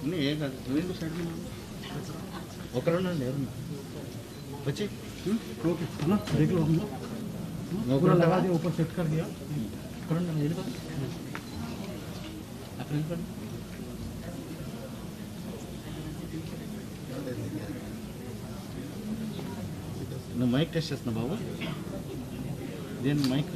नहीं एक రెండు సైడ్ ఒకరుండండి ఎవరు వచ్చి ओके है ना देख लो हम लोग पूरा लगा दिया ऊपर सेट कर दिया करंट ये कर अप्रैल कर నువ్వు మైక్ టెస్ట్ చేస్తున్నా బాబు దేని mic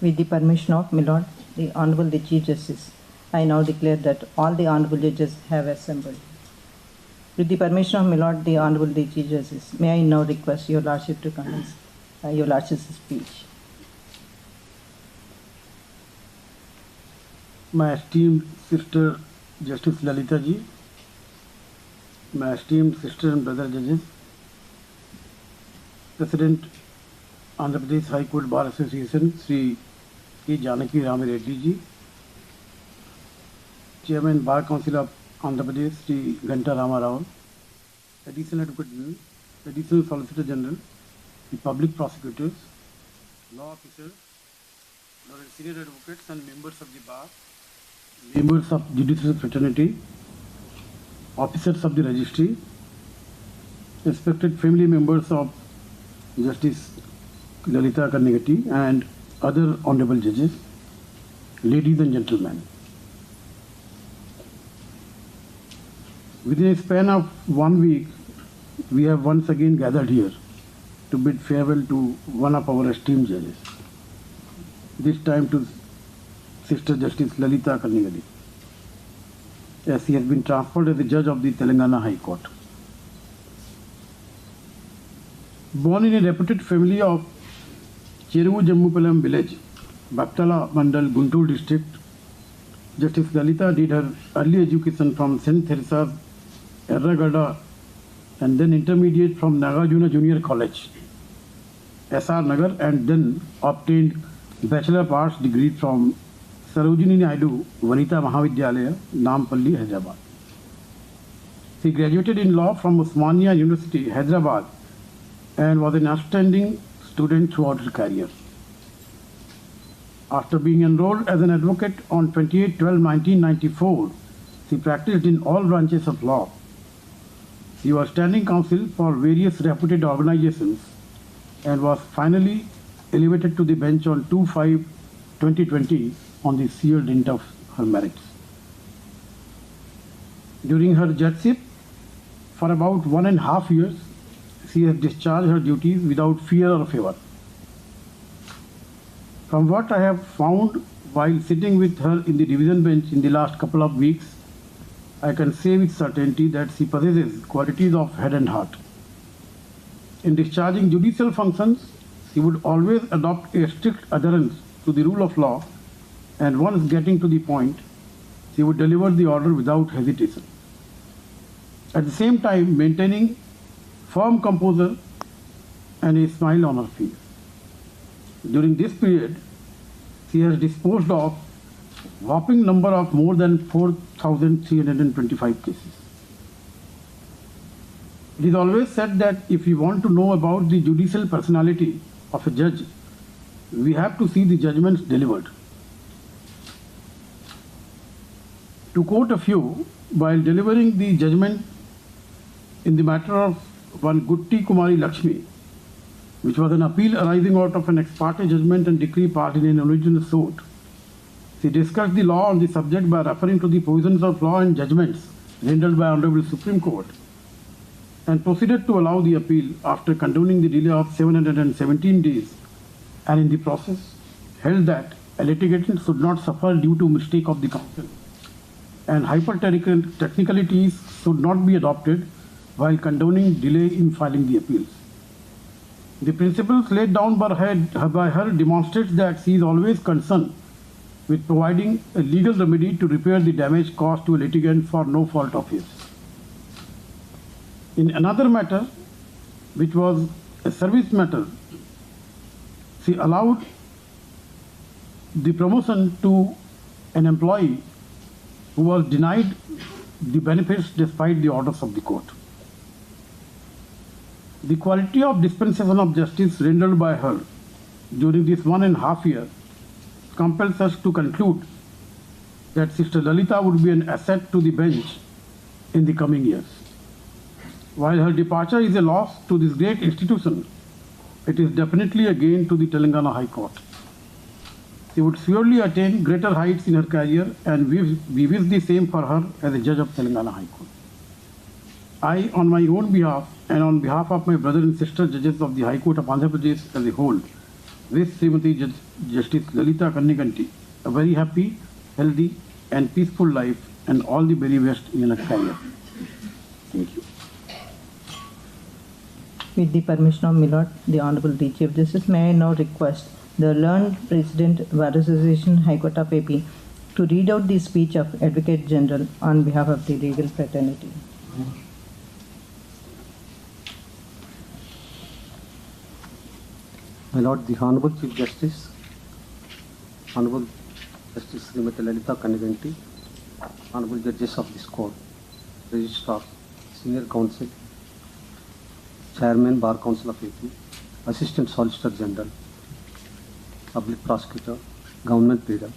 With the permission of my Lord, the Honorable the Chief Justice, I now declare that all the Honorable Judges have assembled. With the permission of my Lord, the Honorable the Chief Justice, may I now request Your Lordship to commence Your Lordship's speech. My esteemed sister Justice Lalita ji, my esteemed sister and brother judges, President Andhra Pradesh High Court Bar Association Sri K. Janaki Rami Reddy ji, Chairman Bar Council of Andhra Pradesh Sri Ghanta Rama Rao, Additional Advocate General, Additional Solicitor General, the public prosecutors, law officers, senior advocates and members of the bar, members of judicial fraternity, officers of the registry, respected family members of Justice Lalita Karnegatti and other honorable judges, ladies and gentlemen. Within a span of 1 week, we have once again gathered here to bid farewell to one of our esteemed judges, this time to Sister Justice Lalita Karnegatti, as she has been transferred as the judge of the Telangana High Court. Born in a reputed family of Cheruvu Jammupalam village, Baktala Mandal, Guntur district, Justice Lalita did her early education from St. Theresa's, Erragada, and then intermediate from Nagarjuna Junior College, SR Nagar, and then obtained Bachelor of Arts degree from Sarojini Naidu Vanita Mahavidyalaya, Nampalli, Hyderabad. She graduated in law from Osmania University, Hyderabad, and was an outstanding student throughout her career. After being enrolled as an advocate on 28/12/1994, she practiced in all branches of law. She was standing counsel for various reputed organizations and was finally elevated to the bench on 2/5/2020 on the sheer dint of her merits. During her judgeship, for about 1.5 years, she has discharged her duties without fear or favor. From what I have found while sitting with her in the division bench in the last couple of weeks, I can say with certainty that she possesses qualities of head and heart. In discharging judicial functions, she would always adopt a strict adherence to the rule of law, and once getting to the point, she would deliver the order without hesitation. At the same time, maintaining firm composure and a smile on her face. During this period, she has disposed of whopping number of more than 4,325 cases. It is always said that if we want to know about the judicial personality of a judge, we have to see the judgments delivered. To quote a few, while delivering the judgment in the matter of one Gutti Kumari Lakshmi, which was an appeal arising out of an ex parte judgment and decree passed in an original suit, she discussed the law on the subject by referring to the provisions of law and judgments rendered by Honorable Supreme Court, and proceeded to allow the appeal after condoning the delay of 717 days, and in the process held that a litigant should not suffer due to mistake of the counsel, and hyper-technicalities should not be adopted while condoning delay in filing the appeals. The principles laid down by her demonstrates that she is always concerned with providing a legal remedy to repair the damage caused to a litigant for no fault of his. In another matter, which was a service matter, she allowed the promotion to an employee who was denied the benefits despite the orders of the court. The quality of dispensation of justice rendered by her during this 1.5 years compels us to conclude that Sister Lalita would be an asset to the bench in the coming years. While her departure is a loss to this great institution, it is definitely a gain to the Telangana High Court. She would surely attain greater heights in her career, and we wish the same for her as a judge of Telangana High Court. I, on my own behalf and on behalf of my brother and sister judges of the High Court of Andhra Pradesh as a whole, wish Srimati Justice Lalita Karnegatti a very happy, healthy and peaceful life and all the very best in her career. Thank you. With the permission of Milord, the Honorable the Chief Justice, may I now request the learned President, Bar Association, High Court of AP, to read out the speech of Advocate General on behalf of the legal fraternity. My Lord, the Honorable Chief Justice, Honorable Justice Srimati Lalita Karnegatti, Honorable Judges of this Court, Registrar, Senior Counsel, Chairman, Bar Council of AP, Assistant Solicitor General, Public Prosecutor, Government Leader,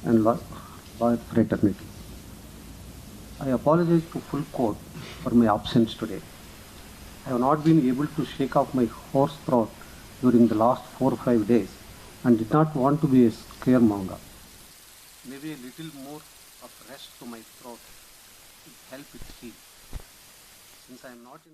and Lawyer Fraternity. I apologize to full court for my absence today. I have not been able to shake off my hoarse throat during the last 4 or 5 days and did not want to be a scaremonger. Maybe a little more of rest to my throat would help it heal. Since I am not in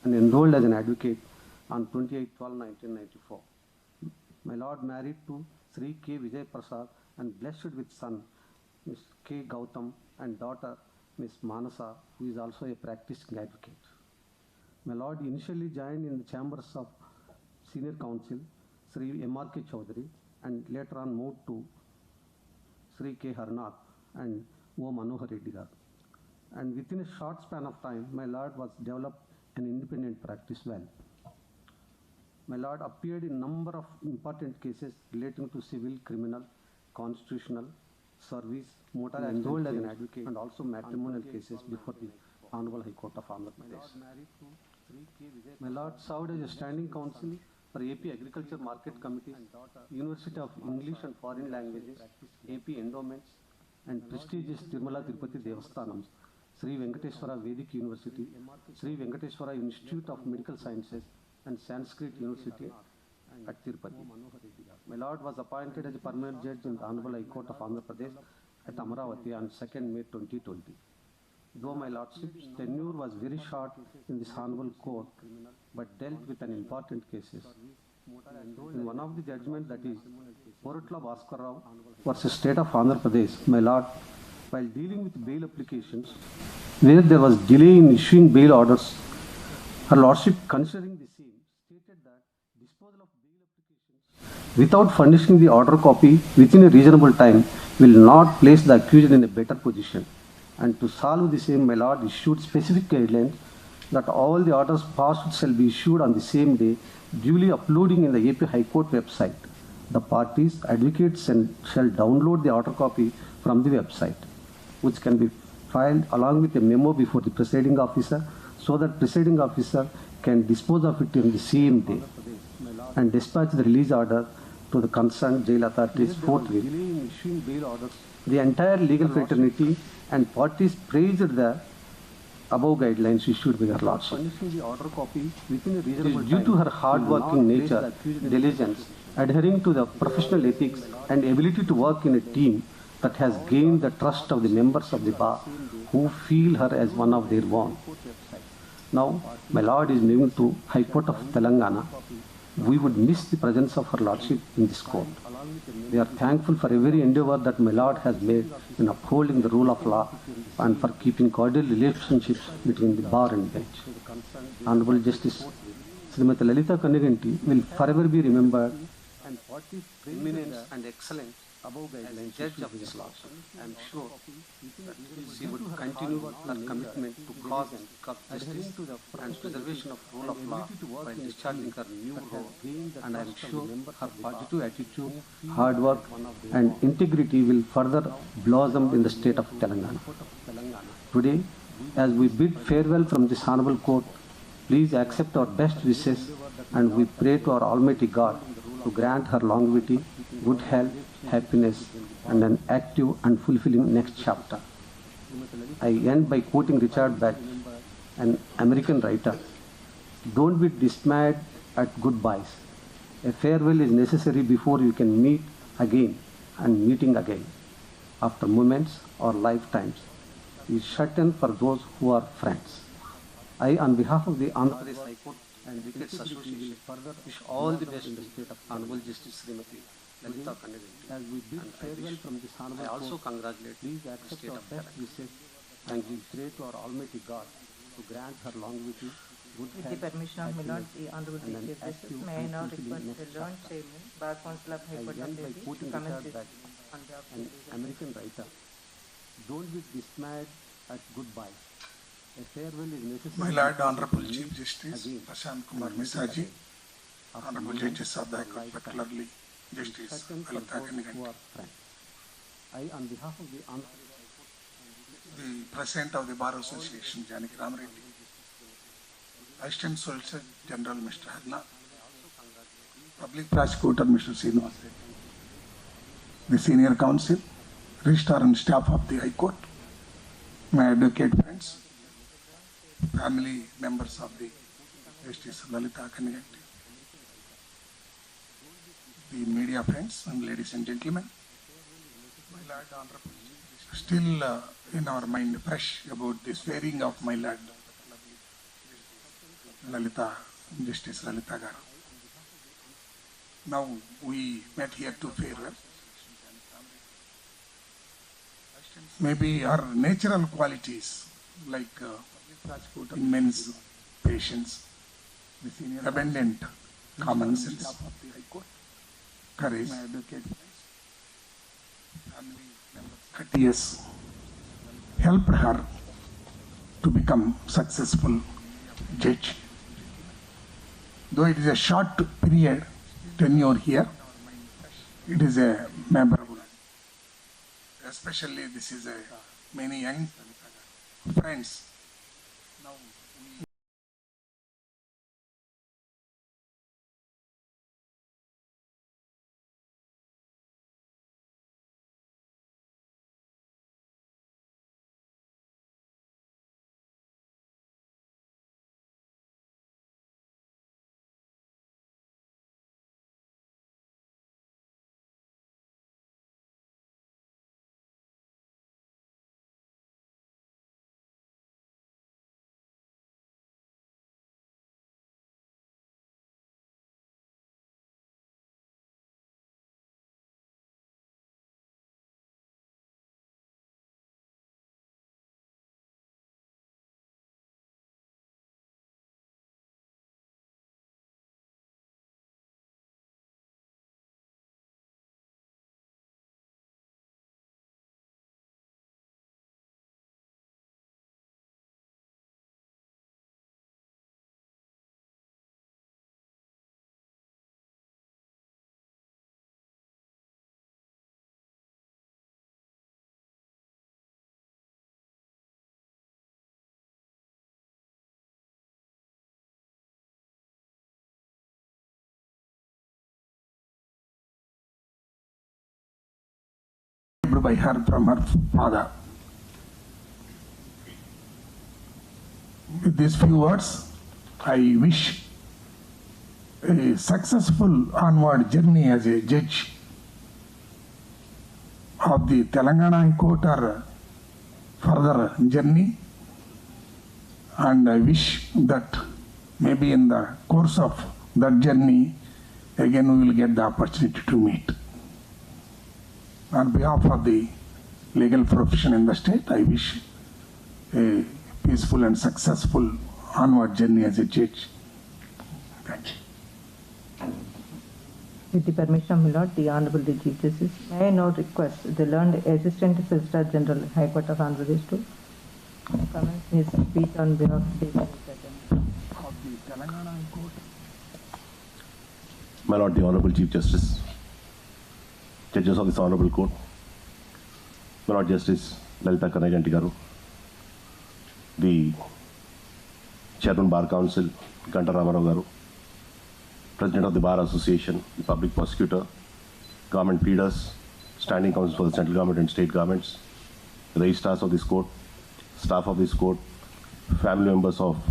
and enrolled as an advocate on 28/12/1994. My Lord married to Sri K. Vijay Prasad and blessed with son Ms. K. Gautam and daughter Ms. Manasa, who is also a practicing advocate. My Lord initially joined in the chambers of Senior Counsel Sri M.R.K. Chaudhary and later on moved to Sri K. Harnath and O. Manohar Reddy garu. And within a short span of time, my Lord was developed an independent practice well. My Lord appeared in number of important cases relating to civil, criminal, constitutional, service, motor and enrolled as an advocate and also matrimonial cases before the Honorable High Court of Andhra Pradesh. My Lord served as a standing counsel for AP Agriculture Market Committees, University of English and Foreign Languages, AP Endowments, and prestigious Tirumala Tirupati Devasthanams, Sri Venkateswara Vedic University, Sri Venkateswara Institute of Medical Sciences, and Sanskrit University at Tirupati. My Lord was appointed as a permanent judge in the Honorable High Court of Andhra Pradesh at Amaravati on 2nd May 2020. Though my Lordship's tenure was very short in this Honorable Court, but dealt with an important cases. In one of the judgments, that is Porutla Bhaskar Rao versus State of Andhra Pradesh, my Lord, while dealing with bail applications, where there was delay in issuing bail orders, Her Lordship, considering the same, stated that disposal of bail applications without furnishing the order copy within a reasonable time will not place the accused in a better position. And to solve the same, my Lord issued specific guidelines that all the orders passed shall be issued on the same day, duly uploading in the AP High Court website. The parties, advocates, shall download the order copy from the website, which can be filed along with a memo before the presiding officer, so that presiding officer can dispose of it on the same day and dispatch the release order to the concerned jail authorities forthwith. The entire legal fraternity and parties praised the above guidelines issued by Her Lordship. It is due to her hard-working nature, diligence, adhering to the professional ethics and ability to work in a team that has gained the trust of the members of the bar who feel her as one of their own. Now, my Lord is moving to High Court of Telangana. we would miss the presence of her Lordship in this court. We are thankful for every endeavor that my Lord has made in upholding the rule of law and for keeping cordial relationships between the bar and bench. Honorable Justice Srimati Lalita Kaniganti will forever be remembered and for the eminence and excellence above guidelines judge of this lawsuit. I am sure that she would continue her commitment to cause and justice and preservation of rule of law while discharging her new role. And I am sure her positive attitude, hard work, and integrity will further blossom in the state of Telangana. Today, as we bid farewell from this honorable court, please accept our best wishes, and we pray to our Almighty God to grant her longevity, good health, happiness, and an active and fulfilling next chapter. I end by quoting Richard Bach, an American writer. Don't be dismayed at goodbyes. A farewell is necessary before you can meet again, and meeting again, after moments or lifetimes, is certain for those who are friends. I, on behalf of the Andhra Pradesh High Court and Wickets Association, wish all the best in the state of Honorable Justice Srimati Lalita Kaniganti. As we bid farewell from this honorable I also congratulate the state of best wishes and we pray to our Almighty God to grant her longevity, good With the health, permission of my Lord, the Honorable and an Chief Justice, active may I and now fulfilling request next the learned chapter. chairman, Bar Council of High Court I of end by Delhi, to quoting commence Richard this Bach, on behalf of an the American writer. Don't be dismayed at goodbye. A farewell is necessary. My Lord before Honorable you Chief meet Justice again, Prashant Kumar and meeting Misaji, again, after Honorable moments Judges of the High or Court, lifetime, particularly is Justice certain for Lalita those who Kaniganti. are friends. I, on behalf of the Andhra The President of the Bar Association, Janaki Ramareddy, Assistant Solicitor General Mr. Harna, Public Prosecutor Mr. Srinivas Reddy, the Senior Counsel, Registrar and staff of the High Court, my advocate friends, family members of the Justice Lalita Kaniganti, the media friends and ladies and gentlemen, my Lord Honorable, still in our mind fresh about the swearing of my Lord Lalita, Justice Lalita Garu. Now we met here to farewell. Maybe her natural qualities like immense patience, abundant common sense, courage, courteous, helped her to become successful judge. Though it is a short period tenure here, it is a memorable. Especially this is a many young friends. Now we by her from her father. With these few words, I wish a successful onward journey as a judge of the Telangana High Court or further journey, and I wish that maybe in the course of that journey again we will get the opportunity to meet. On behalf of the legal profession in the state, I wish a peaceful and successful onward journey as a judge. Thank you. With the permission of my Lord, the Honorable the Chief Justice, may I now request the learned Assistant Solicitor General, High Court of Andhra Pradesh to commence his speech on behalf of the Of the Telangana High Court. My Lord, the Honorable Chief Justice, Judges of this Honorable Court, My Lord Justice Lalita Kanaganti Garu, the Chairman Bar Council, Ganta Ramarao Garu, President of the Bar Association, the Public Prosecutor, Government Pleaders, Standing Council for the Central Government and State Governments, Registrars of this Court, Staff of this Court, family members of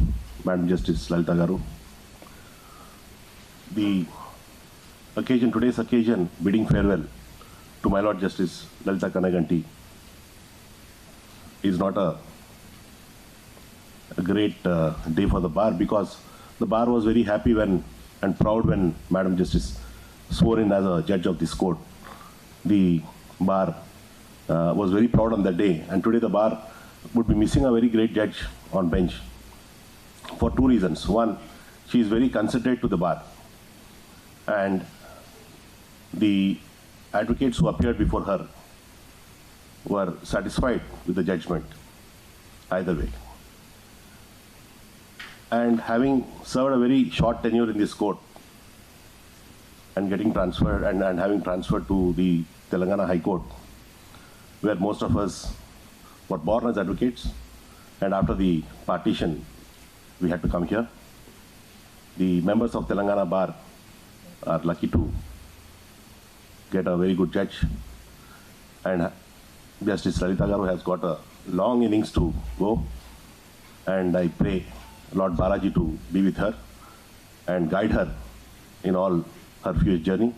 Madam Justice Lalita Garu. Today's occasion, bidding farewell to My Lord Justice Lalita Kanaganti is not a great day for the bar, because the bar was very happy and proud when Madam Justice swore in as a judge of this court. The bar was very proud on that day, and today the bar would be missing a very great judge on bench for two reasons. One, she is very considerate to the bar, and the advocates who appeared before her were satisfied with the judgment either way. And having served a very short tenure in this court and getting transferred and having transferred to the Telangana High Court, where most of us were born as advocates, and after the partition we had to come here. The members of Telangana Bar are lucky to get a very good judge, and Justice Lalita Garu has got a long innings to go, and I pray Lord Balaji to be with her and guide her in all her future journey,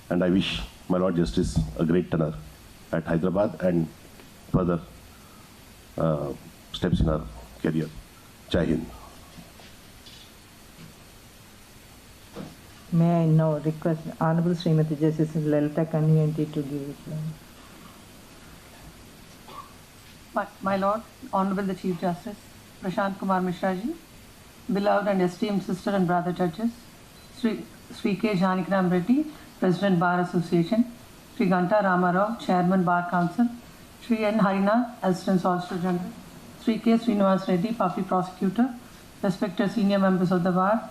and I wish My Lord Justice a great tenure at Hyderabad and further steps in her career. Jai Hind. May I now request Honorable Srimati Justice Lalita Kanaganti to give it. My Lord, Honorable the Chief Justice, Prashant Kumar Mishra ji, beloved and esteemed sister and brother judges, Sri K. Janikram Reddy, President Bar Association, Sri Ganta Ramarao, Chairman Bar Council, Sri N. Harinath, Assistant Solicitor General, Sri K. Srinivas Reddy, Public Prosecutor, respected senior members of the Bar,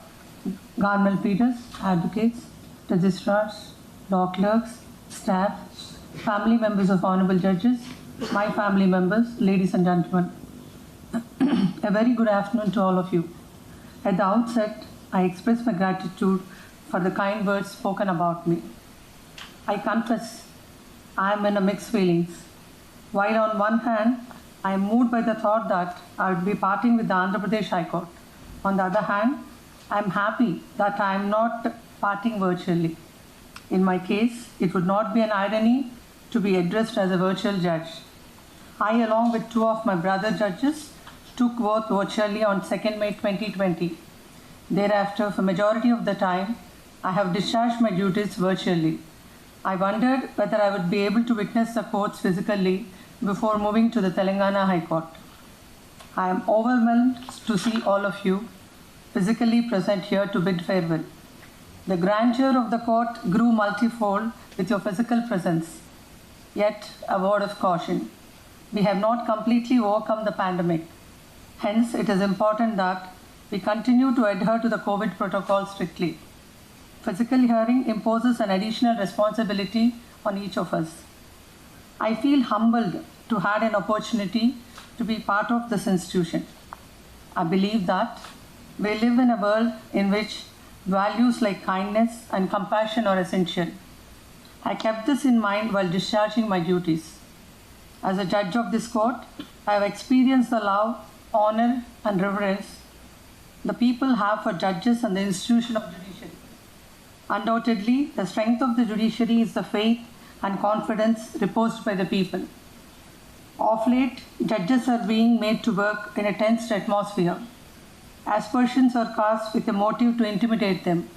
government pleaders, advocates, registrars, law clerks, staff, family members of honorable judges, my family members, ladies and gentlemen. A very good afternoon to all of you. At the outset, I express my gratitude for the kind words spoken about me. I confess I am in a mixed feelings. While on one hand, I am moved by the thought that I would be parting with the Andhra Pradesh High Court. On the other hand, I am happy that I am not parting virtually. In my case, it would not be an irony to be addressed as a virtual judge. I, along with two of my brother judges, took oath virtually on 2nd May 2020. Thereafter, for majority of the time, I have discharged my duties virtually. I wondered whether I would be able to witness the courts physically before moving to the Telangana High Court. I am overwhelmed to see all of you physically present here to bid farewell. The grandeur of the court grew multifold with your physical presence. Yet, a word of caution. We have not completely overcome the pandemic. Hence, it is important that we continue to adhere to the COVID protocol strictly. Physical hearing imposes an additional responsibility on each of us. I feel humbled to have an opportunity to be part of this institution. I believe that we live in a world in which values like kindness and compassion are essential. I kept this in mind while discharging my duties. As a judge of this court, I have experienced the love, honor, and reverence the people have for judges and the institution of judiciary. Undoubtedly, the strength of the judiciary is the faith and confidence reposed by the people. Of late, judges are being made to work in a tensed atmosphere. Aspersions are cast with a motive to intimidate them.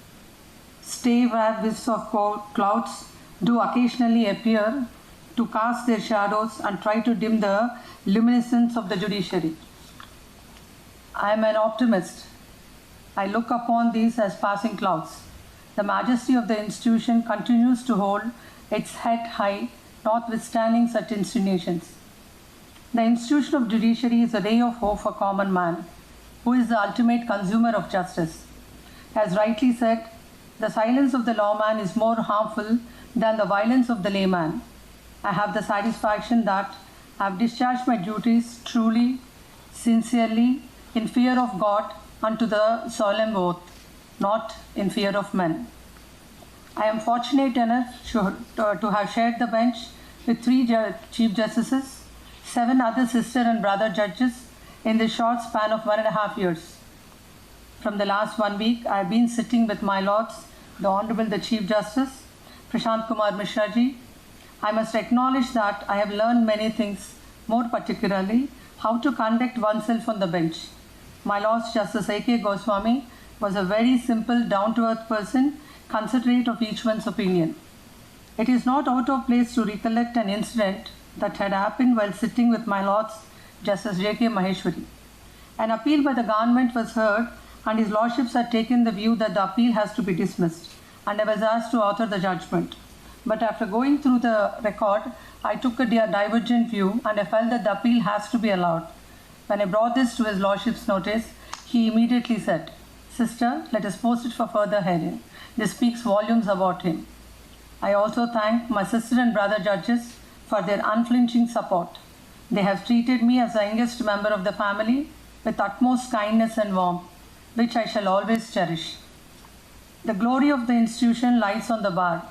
stay where wisps of clouds do occasionally appear to cast their shadows and try to dim the luminescence of the judiciary. I am an optimist. I look upon these as passing clouds. The majesty of the institution continues to hold its head high, notwithstanding such insinuations. The institution of judiciary is a ray of hope for common man, who is the ultimate consumer of justice. As rightly said, the silence of the lawman is more harmful than the violence of the layman. I have the satisfaction that I have discharged my duties truly, sincerely, in fear of God, unto the solemn oath, not in fear of men. I am fortunate enough to have shared the bench with 3 Chief Justices, 7 other sister and brother judges in the short span of 1.5 years. From the last 1 week, I have been sitting with my lords, the Honorable the Chief Justice, Prashant Kumar Mishra ji. I must acknowledge that I have learned many things, more particularly how to conduct oneself on the bench. My Lord Justice A.K. Goswami was a very simple, down-to-earth person, considerate of each one's opinion. It is not out of place to recollect an incident that had happened while sitting with my Lords Justice J.K. Maheshwari. An appeal by the government was heard, and his lordships had taken the view that the appeal has to be dismissed, and I was asked to author the judgment. But after going through the record, I took a divergent view, and I felt that the appeal has to be allowed. When I brought this to his lordship's notice, he immediately said, "Sister, let us post it for further hearing. This speaks volumes about him." I also thank my sister and brother judges for their unflinching support. They have treated me as the youngest member of the family with utmost kindness and warmth, which I shall always cherish. The glory of the institution lies on the bar,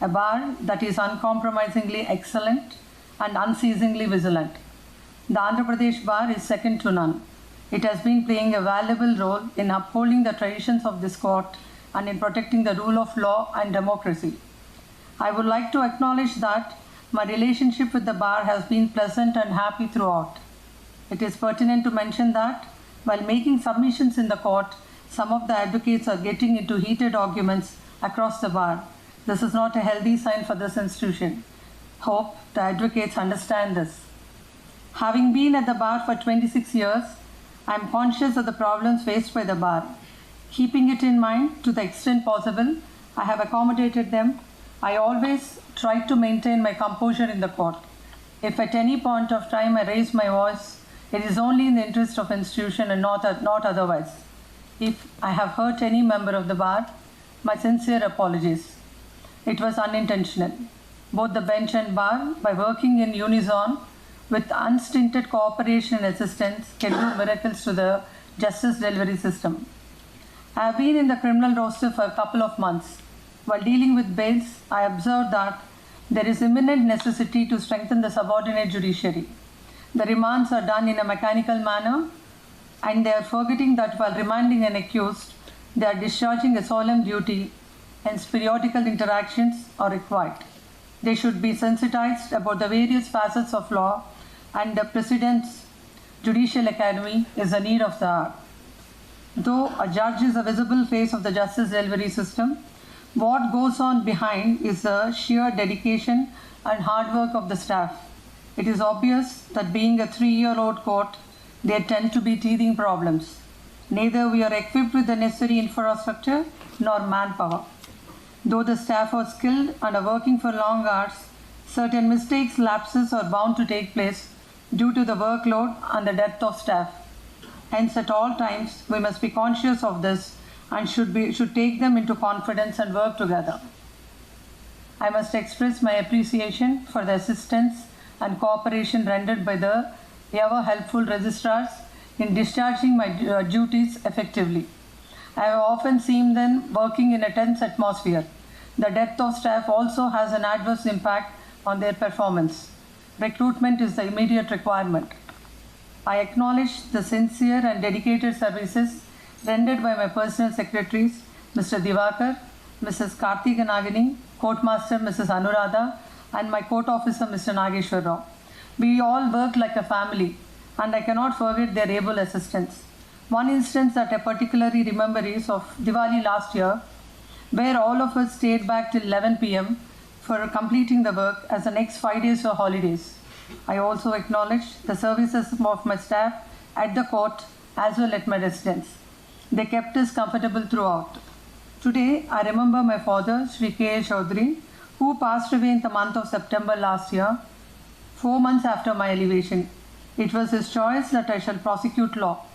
a bar that is uncompromisingly excellent and unceasingly vigilant. The Andhra Pradesh bar is second to none. It has been playing a valuable role in upholding the traditions of this court and in protecting the rule of law and democracy. I would like to acknowledge that my relationship with the bar has been pleasant and happy throughout. It is pertinent to mention that while making submissions in the court, some of the advocates are getting into heated arguments across the bar. This is not a healthy sign for this institution. Hope the advocates understand this. Having been at the bar for 26 years, I am conscious of the problems faced by the bar. Keeping it in mind to the extent possible, I have accommodated them. I always try to maintain my composure in the court. If at any point of time I raise my voice, it is only in the interest of institution and not otherwise. If I have hurt any member of the bar, my sincere apologies. It was unintentional. Both the bench and bar, by working in unison with unstinted cooperation and assistance, can do miracles to the justice delivery system. I have been in the criminal roster for a couple of months. While dealing with bails, I observed that there is imminent necessity to strengthen the subordinate judiciary. The remands are done in a mechanical manner, and they are forgetting that while remanding an accused, they are discharging a solemn duty, hence periodical interactions are required. They should be sensitized about the various facets of law, and the President's Judicial Academy is the need of the hour. Though a judge is a visible face of the justice delivery system, what goes on behind is the sheer dedication and hard work of the staff. It is obvious that being a 3-year-old court, there tend to be teething problems. Neither we are equipped with the necessary infrastructure nor manpower. Though the staff are skilled and are working for long hours, certain mistakes, lapses are bound to take place due to the workload and the depth of staff. Hence, at all times, we must be conscious of this and should take them into confidence and work together. I must express my appreciation for the assistance and cooperation rendered by the ever-helpful registrars in discharging my duties effectively. I have often seen them working in a tense atmosphere. The depth of staff also has an adverse impact on their performance. Recruitment is the immediate requirement. I acknowledge the sincere and dedicated services rendered by my personal secretaries, Mr. Divakar, Mrs. Karthika Nagini, Courtmaster Mrs. Anuradha, and my court officer, Mr. Nageshwar Rao. We all work like a family, and I cannot forget their able assistance. One instance that I particularly remember is of Diwali last year. where all of us stayed back till 11 p.m. for completing the work as the next 5 days were holidays. I also acknowledge the services of my staff at the court as well as my residence. They kept us comfortable throughout. Today, I remember my father, Sri K. Chaudhary, who passed away in the month of September last year, 4 months after my elevation. It was his choice that I shall prosecute law.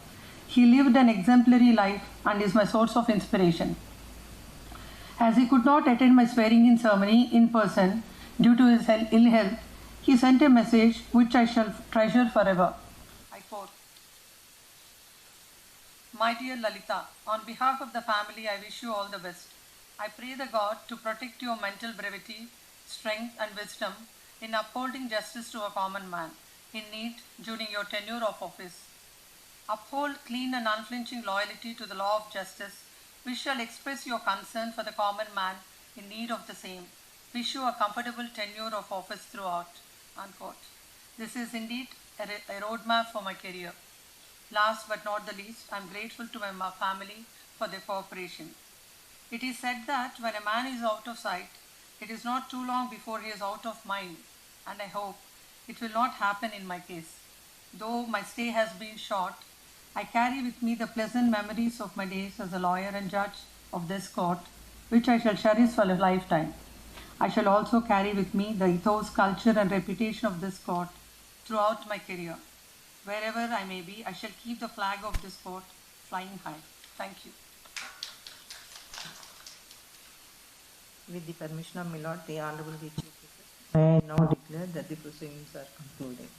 He lived an exemplary life and is my source of inspiration. As he could not attend my swearing-in ceremony in person due to his ill health, he sent a message which I shall treasure forever. I quote, "My dear Lalita, on behalf of the family, I wish you all the best. I pray the God to protect your mental brevity, strength and wisdom in upholding justice to a common man in need during your tenure of office. Uphold clean and unflinching loyalty to the law of justice, which shall express your concern for the common man in need of the same. Wish you a comfortable tenure of office throughout." Unquote. This is indeed a roadmap for my career. Last but not the least, I am grateful to my family for their cooperation. It is said that when a man is out of sight, it is not too long before he is out of mind, and I hope it will not happen in my case. Though my stay has been short, I carry with me the pleasant memories of my days as a lawyer and judge of this court, which I shall cherish for a lifetime. I shall also carry with me the ethos, culture and reputation of this court throughout my career. Wherever I may be, I shall keep the flag of this court flying high. Thank you. With the permission of my Lord, the Honorable the Chief Justice, I now declare that the proceedings are concluded.